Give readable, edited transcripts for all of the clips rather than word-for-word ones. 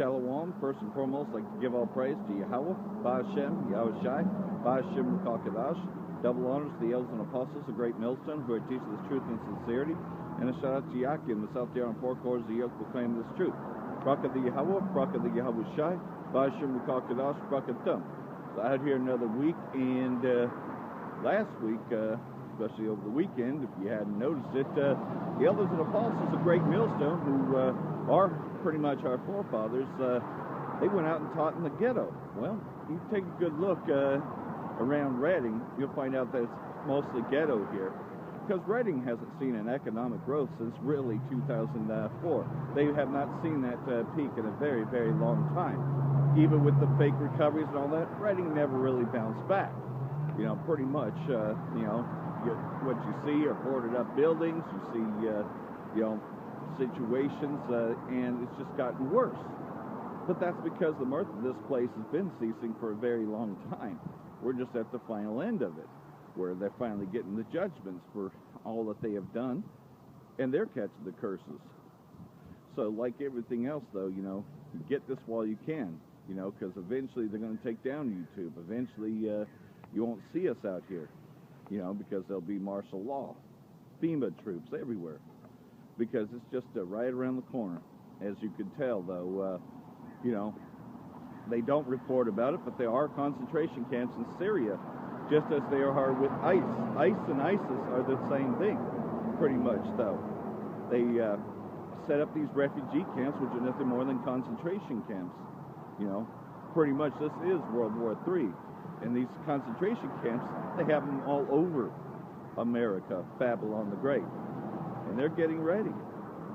Shalom. First and foremost, I'd like to give all praise to Yahweh, Ba'ashem, Yahushai, Ba'ashem Kakadosh. Double honors to the elders and apostles, a great millstone, who are teaching this truth in sincerity. And a shout out to Yakim, the South there on four corners of the yoke proclaim this truth. Bracha the Yahweh, Bracha the Yahushai, Ba'ashem Kakadosh, Bracha Tum. So out here another week, and last week, especially over the weekend, if you hadn't noticed it, the elders and apostles, a great millstone, who are pretty much our forefathers, they went out and taught in the ghetto. Well, you take a good look around Redding, you'll find out that it's mostly ghetto here, because Redding hasn't seen an economic growth since really 2004. They have not seen that peak in a very, very long time. Even with the fake recoveries and all that, Redding never really bounced back. You know, pretty much, you know, what you see are boarded up buildings, you see, you know, situations, and it's just gotten worse. But that's because the mirth of this place has been ceasing for a very long time. We're just at the final end of it, where they're finally getting the judgments for all that they have done, and they're catching the curses. So like everything else, though, you know, you get this while you can, you know, because eventually they're going to take down YouTube. Eventually you won't see us out here, you know, because there'll be martial law, FEMA troops everywhere, because it's just right around the corner. As you can tell, though, you know, they don't report about it, but there are concentration camps in Syria, just as they are with ICE. ICE and ISIS are the same thing, pretty much, though. They set up these refugee camps, which are nothing more than concentration camps. You know, pretty much this is World War III. And these concentration camps, they have them all over America, Babylon the Great. And they're getting ready.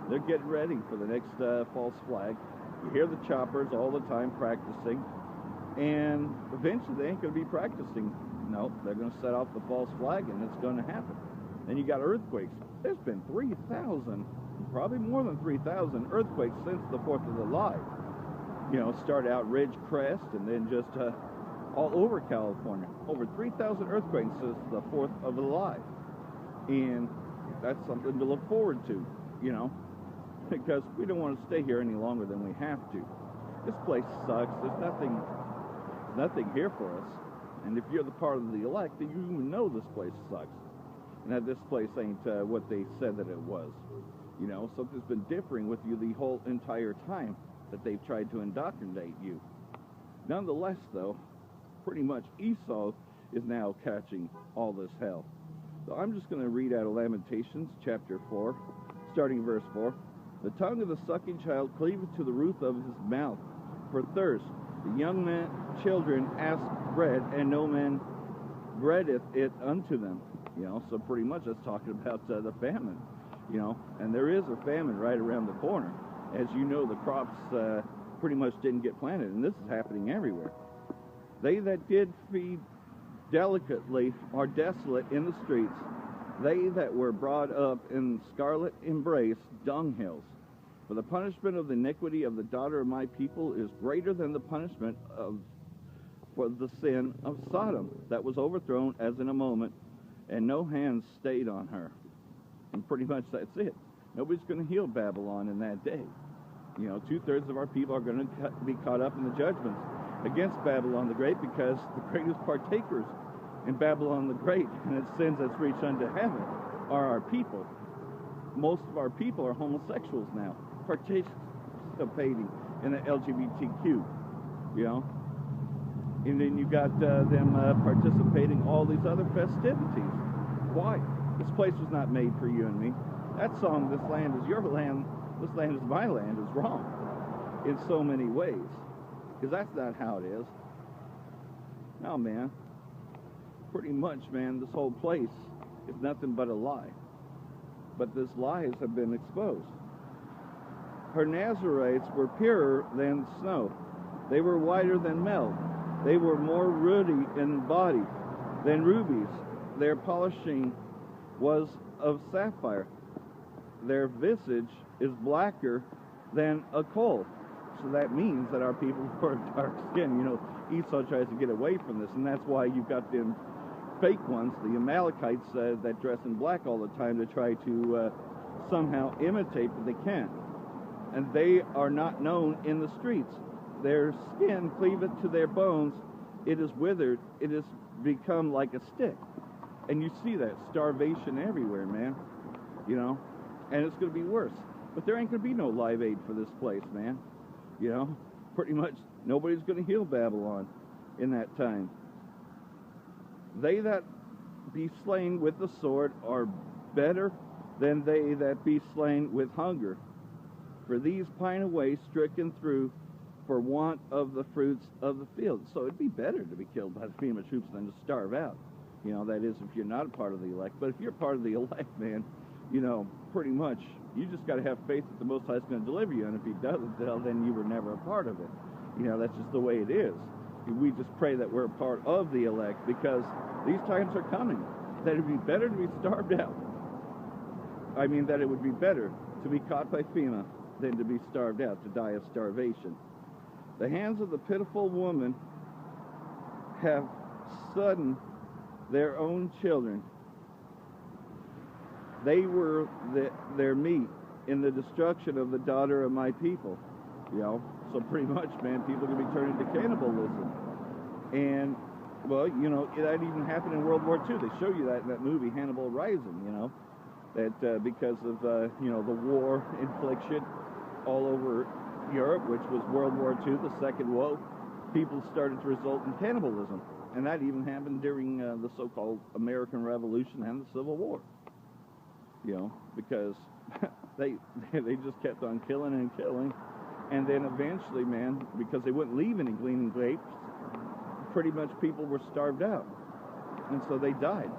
They're getting ready for the next false flag. You hear the choppers all the time practicing. And eventually they ain't going to be practicing. No, they're going to set off the false flag, and it's going to happen. Then you got earthquakes. There's been 3,000, probably more than 3,000 earthquakes since the 4th of July. You know, start out Ridgecrest, and then just all over California. Over 3,000 earthquakes since the 4th of July. And that's something to look forward to, you know, because we don't want to stay here any longer than we have to. This place sucks. There's nothing here for us. And if you're the part of the elect, then you know this place sucks. And that this place ain't what they said that it was. You know, something's been differing with you the whole entire time that they've tried to indoctrinate you. Nonetheless, though, pretty much Esau is now catching all this hell. So I'm just going to read out of Lamentations chapter 4, starting verse 4. The tongue of the sucking child cleaveth to the roof of his mouth for thirst. The young men, children ask bread, and no man breadeth it unto them. You know, so pretty much that's talking about the famine. You know, and there is a famine right around the corner. As you know, the crops pretty much didn't get planted, and this is happening everywhere. They that did feed delicately are desolate in the streets. They that were brought up in scarlet embrace dunghills. For the punishment of the iniquity of the daughter of my people is greater than the punishment for the sin of Sodom, that was overthrown as in a moment, and no hand stayed on her. And pretty much that's it. Nobody's going to heal Babylon in that day. You know, 2/3 of our people are going to be caught up in the judgments against Babylon the Great, because the greatest partakers in Babylon the Great and its sins that's reached unto heaven are our people. Most of our people are homosexuals now, participating in the LGBTQ, you know. And then you got them participating in all these other festivities. Why? This place was not made for you and me. That song, "This land is your land, this land is my land," is wrong in so many ways. Because that's not how it is. No, man. Pretty much, man, this whole place is nothing but a lie. But these lies have been exposed. Her Nazarites were purer than snow. They were whiter than milk. They were more ruddy in body than rubies. Their polishing was of sapphire. Their visage is blacker than a coal. So that means that our people who are dark skinned, you know, Esau tries to get away from this, and that's why you've got them fake ones, the Amalekites that dress in black all the time to try to somehow imitate, but they can't. and they are not known in the streets. Their skin cleaveth to their bones. It is withered. It has become like a stick. And you see that starvation everywhere, man. You know, and it's going to be worse. But there ain't going to be no Live Aid for this place, man. You know, pretty much nobody's going to heal Babylon in that time. They that be slain with the sword are better than they that be slain with hunger. For these pine away, stricken through, for want of the fruits of the field. So it'd be better to be killed by the FEMA troops than to starve out. You know, that is if you're not a part of the elect. But if you're part of the elect, man, you know, pretty much, you just got to have faith that the Most High is going to deliver you. And if he doesn't, well, then you were never a part of it. You know, that's just the way it is. We just pray that we're a part of the elect, because these times are coming. That it would be better to be starved out. I mean, that it would be better to be caught by FEMA than to be starved out, to die of starvation. The hands of the pitiful woman have sudden their own children. They were their meat in the destruction of the daughter of my people. You know, so pretty much, man, people are going to be turning to cannibalism. And, well, you know, that even happened in World War II. They show you that in that movie, Hannibal Rising, you know, that because of, you know, the war infliction all over Europe, which was World War II, the second woe, people started to result in cannibalism. And that even happened during the so-called American Revolution and the Civil War. You know, because they just kept on killing and killing. And then eventually, man, because they wouldn't leave any gleaning grapes, pretty much people were starved out. And so they died.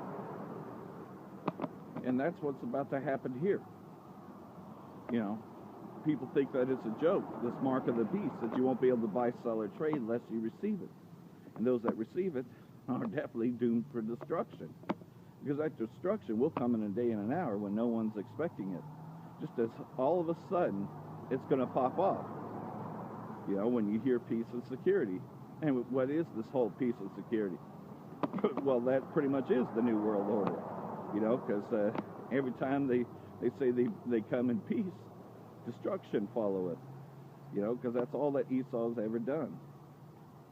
And that's what's about to happen here. You know, people think that it's a joke, this mark of the beast, that you won't be able to buy, sell, or trade unless you receive it. And those that receive it are definitely doomed for destruction. Because that destruction will come in a day and an hour when no one's expecting it. Just as all of a sudden, it's going to pop off. You know, when you hear peace and security. And what is this whole peace and security? Well, that pretty much is the New World Order. You know, because every time they say they come in peace, destruction followeth. You know, because that's all that Esau's ever done.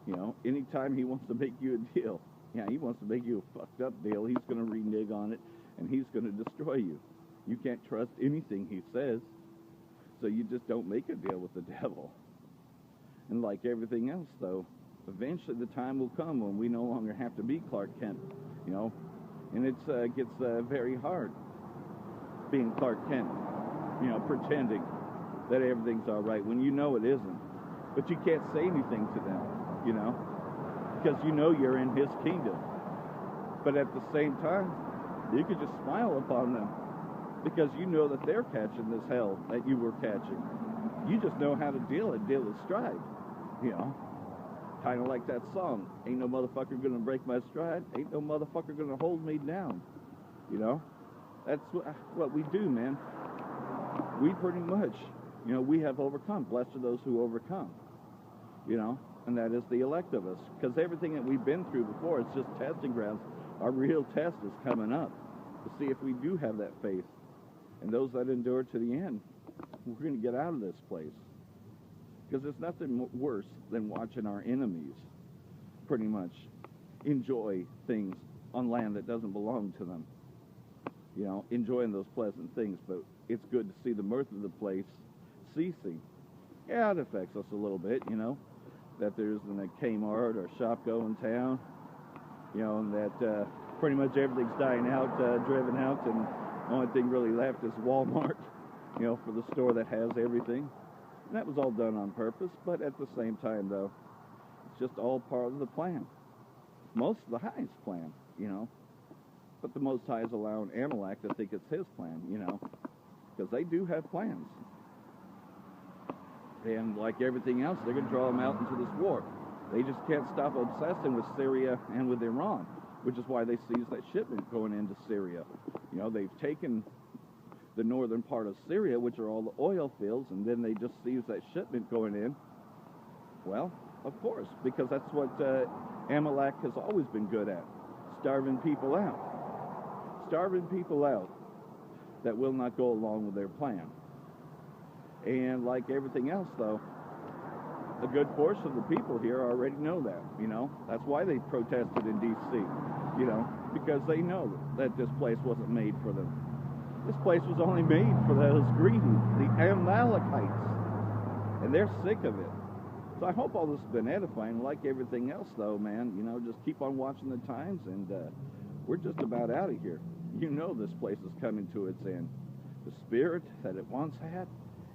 You know, anytime he wants to make you a deal, yeah, he wants to make you a fucked up deal, he's going to renege on it, and he's going to destroy you. You can't trust anything he says, so you just don't make a deal with the devil. And like everything else, though, eventually the time will come when we no longer have to be Clark Kent, you know, and it gets very hard being Clark Kent, you know, pretending that everything's all right when you know it isn't. But you can't say anything to them, you know, because you know you're in his kingdom. But at the same time, you could just smile upon them because you know that they're catching this hell that you were catching. You just know how to deal with stride, you know. Kind of like that song, ain't no motherfucker gonna break my stride, ain't no motherfucker gonna hold me down, you know. That's what we do, man. We pretty much, you know, we have overcome. Blessed are those who overcome, you know, and that is the elect of us. Because everything that we've been through before, it's just testing grounds. Our real test is coming up to see if we do have that faith. And those that endure to the end, we're going to get out of this place. Because there's nothing worse than watching our enemies pretty much enjoy things on land that doesn't belong to them. You know, enjoying those pleasant things, but it's good to see the mirth of the place ceasing. Yeah, it affects us a little bit, you know, that there isn't a Kmart or Shopko in town, you know, and that pretty much everything's dying out, driven out, and the only thing really left is Walmart, you know, for the store that has everything. And that was all done on purpose, but at the same time, though, it's just all part of the plan. Most of the High's plan, you know. But the Most High is allowing Amalek to think it's his plan, you know, because they do have plans. And like everything else, they're going to draw them out into this war. They just can't stop obsessing with Syria and with Iran, which is why they seized that shipment going into Syria. You know, they've taken the northern part of Syria, which are all the oil fields, and then they just seized that shipment going in. Well, of course, because that's what Amalek has always been good at, starving people out. Starving people out that will not go along with their plan. And like everything else, though, a good portion of the people here already know that, you know. That's why they protested in D.C., you know, because they know that this place wasn't made for them. This place was only made for those greedy, the Amalekites, and they're sick of it. So I hope all this has been edifying. Like everything else, though, man, you know, just keep on watching the times, and we're just about out of here. You know this place is coming to its end. The spirit that it once had,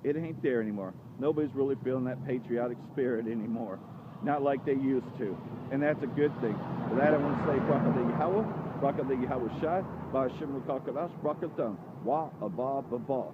it ain't there anymore. Nobody's really feeling that patriotic spirit anymore. Not like they used to. And that's a good thing. For that, I want to say, Barakah Yahweh, Barakah Yahweh Shai, Ba'ashem L'Kakadash, Barakah Wa Abba Baba.